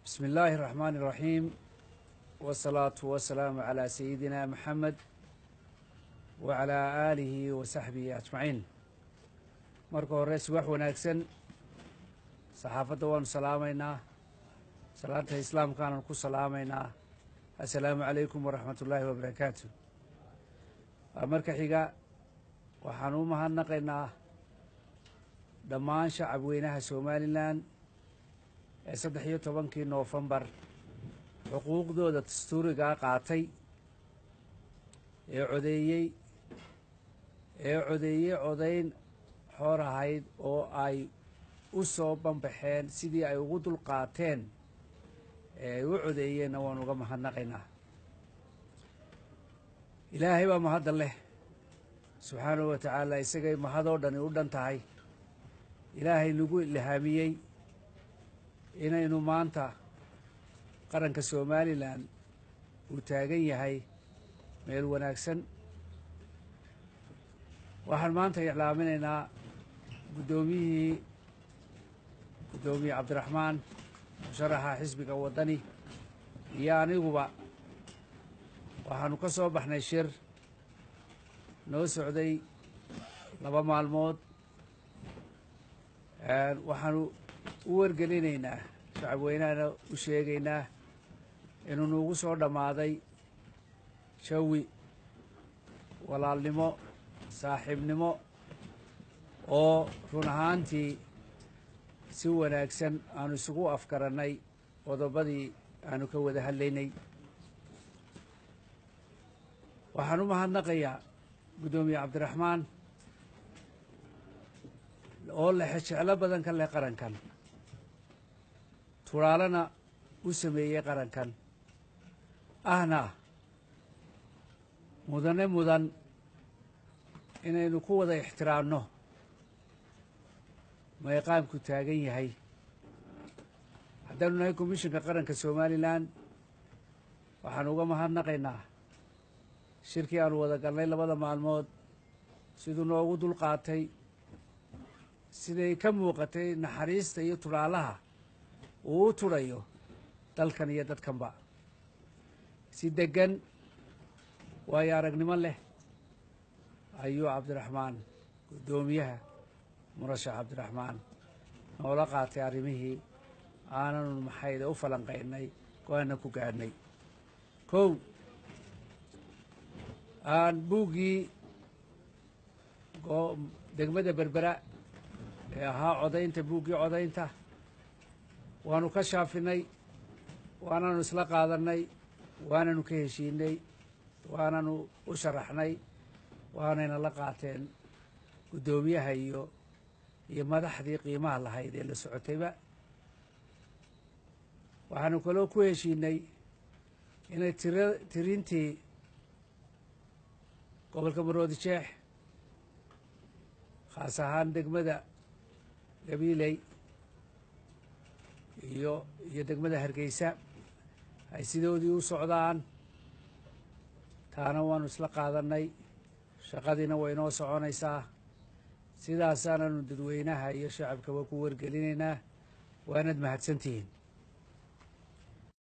بسم الله الرحمن الرحيم والصلاة والسلام على سيدنا محمد وعلى آله وصحبه أجمعين. marka hore subax wanaagsan saxaafadda waan salaamaynaa salaanta islaamkaana ku salaamaynaa assalaamu calaykum waraxmatullaahi wabarakaatu. marka xiga waxaan u mahadnaqaynaa dhammaan shacabweynaha Somaliland ee 13 Noofembar xuquuqdooda dastuuriga qaatay ee codeeyay odayn xor ahayd oo ay u soo banbaxeen sidii ay ugu dul qaateen ee u codeeyeen waan uga mahadnaqaynaa. ilaahay baa mahad leh subxaanahu wa tacaala, isagay mahadoo dhan u dhan tahay. ilaahay nagu ilhaamiyey inaynu maanta qaranka Somaliland uu taagan yahay meel wanaagsan. waxaan maanta iclaaminaynaa gudoomiye Cabdiraxmaan musharaxa xisbiga wadani iyo aniguba waxaanu ka soo baxnay shir noo socday 2 maalmood. waxaanu u wargelinaynaa shacabweynahana u sheegaynaa inuu nuugu soo dhammaaday jawi walaalnimo saaxiibnimo oo run ahaantii si wanaagsan aanu isugu afgarannay qodobadii aanu ka wada hadlaynay. waxaan u mahadnaqayaa gudoomiye Cabdiraxmaan oo leh jeclo badan ka leh qarankan, turaalana u sameeyey qarankan, ahna mudan inaynu ku wada ixtiraamno meeqaamku taagan yahay. haddaanu nahay komishinka qaranka Somaliland waxaan uga mahadnaqaynaa shirkii aanu wada galnay 2 maalmood siduu noogu dul qaatay, siday ka muuqatay naxariista iyo turaalaha uu u turayo dalkan iyo dadkanba. si degan waayo aragnimo leh ayuu Cabdiraxmaan gudoomiyaha murashax Cabdiraxmaan noola qaatay arrimihii aananu maxayda u falanqaynay go-aanna ku gaadhnay. kow, aan buuggii degmada Berbera ee ahaa codaynta, buuggii codaynta waanu ka shaafinay, waananu isla qaadannay, waananu ka heshiinay, waananu u sharaxnay, waanayna la qaateen guddoomiyaha iyo madaxdii qiimaha lahayd ee la socotayba. waxaanu kaloo ku heshiinay inay tirintii gobolka Maroodi Jeex khaas ahaan degmada Gabiley iyo degmada Hargeysa ay sidoodii u socdaan. taana waanu isla qaadannay, shaqadiina way noo soconaysaa. sidaasaananu dadweynaha iyo shacabkaba ku wargelinaynaa. waanad mahadsantihiin.